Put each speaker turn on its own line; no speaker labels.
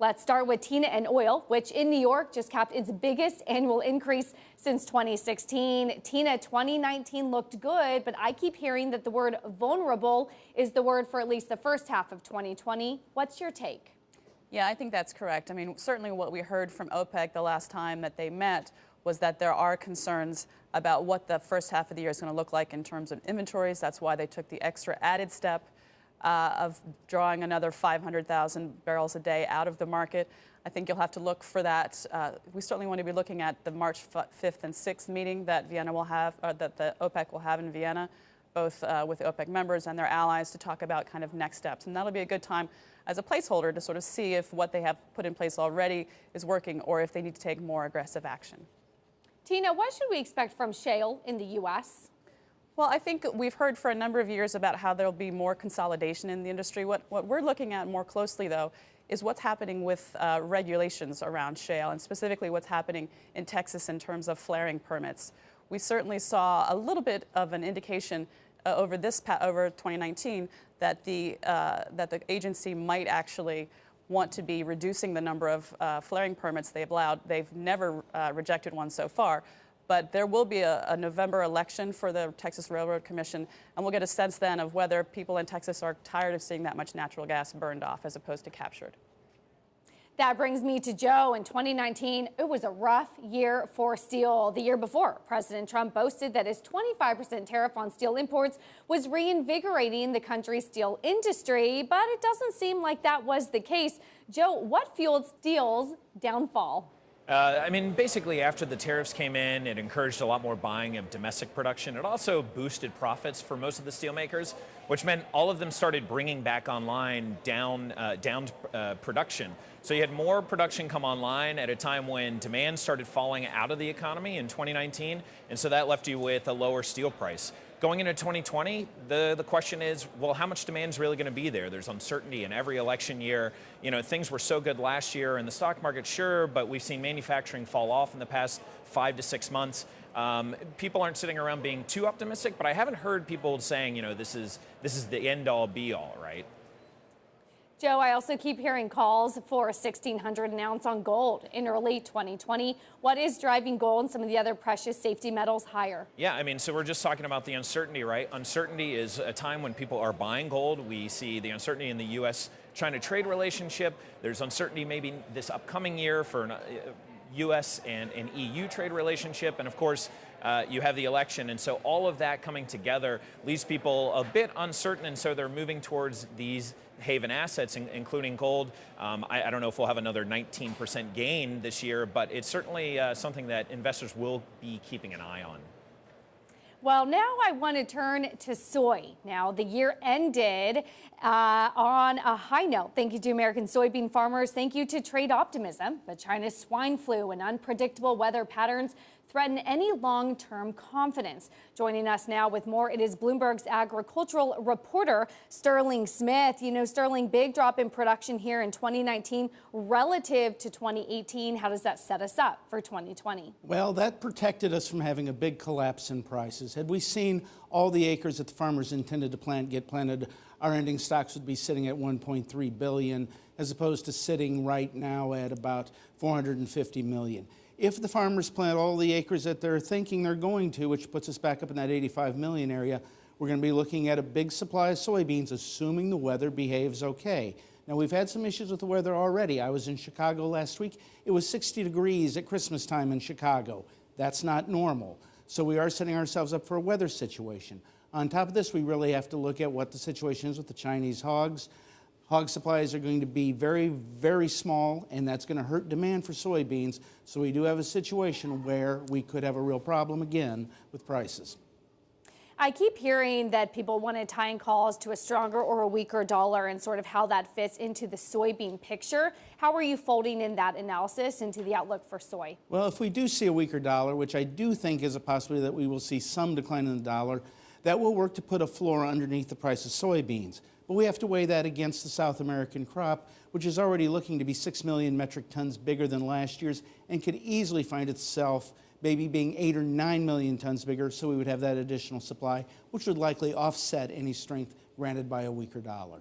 Let's start with Tina and oil, which in New York just capped its biggest annual increase since 2016. Tina, 2019 looked good, but I keep hearing that the word vulnerable is the word for at least the first half of 2020. What's your take?
Yeah, I think that's correct. I mean, certainly what we heard from OPEC the last time that they met was that there are concerns about what the first half of the year is going to look like in terms of inventories. That's why they took the extra added step of drawing another 500,000 barrels a day out of the market. I think you'll have to look for that. We certainly want to be looking at the March 5th and 6th meeting that Vienna will have, that the OPEC will have in Vienna, both with the OPEC members and their allies, to talk about kind of next steps. And that'll be a good time as a placeholder to sort of see if what they have put in place already is working or if they need to take more aggressive action.
Tina, what should we expect from shale in the U.S.?
Well, I think we've heard for a number of years about how there'll be more consolidation in the industry. What we're looking at more closely, though, is what's happening with regulations around shale, and specifically what's happening in Texas in terms of flaring permits. We certainly saw a little bit of an indication over 2019 that the agency might actually want to be reducing the number of flaring permits they've allowed. They've never rejected one so far. But there will be a November election for the Texas Railroad Commission, and we'll get a sense then of whether people in Texas are tired of seeing that much natural gas burned off as opposed to captured.
That brings me to Joe. In 2019, it was a rough year for steel. The year before, President Trump boasted that his 25% tariff on steel imports was reinvigorating the country's steel industry, but it doesn't seem like that was the case. Joe, what fueled steel's downfall?
I mean, basically, after the tariffs came in, it encouraged a lot more buying of domestic production. It also boosted profits for most of the steelmakers, which meant all of them started bringing back online downed production. So you had more production come online at a time when demand started falling out of the economy in 2019, and so that left you with a lower steel price. Going into 2020, the question is, well, how much demand is really going to be there? There's uncertainty in every election year. You know, things were so good last year in the stock market, sure, but we've seen manufacturing fall off in the past 5 to 6 months. People aren't sitting around being too optimistic, but I haven't heard people saying, you know, this is the end all be all, right?
Joe, I also keep hearing calls for 1,600 an ounce on gold in early 2020. What is driving gold and some of the other precious safety metals higher?
Yeah, I mean, so we're just talking about the uncertainty, right? Uncertainty is a time when people are buying gold. We see the uncertainty in the U.S.-China trade relationship. There's uncertainty maybe this upcoming year for U.S. and EU trade relationship. And of course, you have the election. And so all of that coming together leaves people a bit uncertain. And so they're moving towards these haven assets, including gold. I don't know if we'll have another 19% gain this year, but it's certainly something that investors will be keeping an eye on.
Well, now I want to turn to soy. Now, the year ended on a high note. Thank you to American soybean farmers. Thank you to trade optimism. But China's swine flu and unpredictable weather patterns threaten any long-term confidence. Joining us now with more, it is Bloomberg's agricultural reporter, Sterling Smith. You know, Sterling, big drop in production here in 2019 relative to 2018. How does that set us up for 2020?
Well, that protected us from having a big collapse in prices. Had we seen all the acres that the farmers intended to plant get planted, our ending stocks would be sitting at 1.3 billion, as opposed to sitting right now at about 450 million. If the farmers plant all the acres that they're thinking they're going to, which puts us back up in that 85 million area, we're going to be looking at a big supply of soybeans, assuming the weather behaves okay. Now, we've had some issues with the weather already. I was in Chicago last week. It was 60 degrees at Christmas time in Chicago. That's not normal. So we are setting ourselves up for a weather situation. On top of this, we really have to look at what the situation is with the Chinese hogs. Hog supplies are going to be very, very small, and that's going to hurt demand for soybeans. So we do have a situation where we could have a real problem again with prices.
I keep hearing that people want to tie in calls to a stronger or a weaker dollar and sort of how that fits into the soybean picture. How are you folding in that analysis into the outlook for soy?
Well, if we do see a weaker dollar, which I do think is a possibility that we will see some decline in the dollar, that will work to put a floor underneath the price of soybeans. But we have to weigh that against the South American crop, which is already looking to be 6 million metric tons bigger than last year's and could easily find itself maybe being 8 or 9 million tons bigger, so we would have that additional supply, which would likely offset any strength granted by a weaker dollar.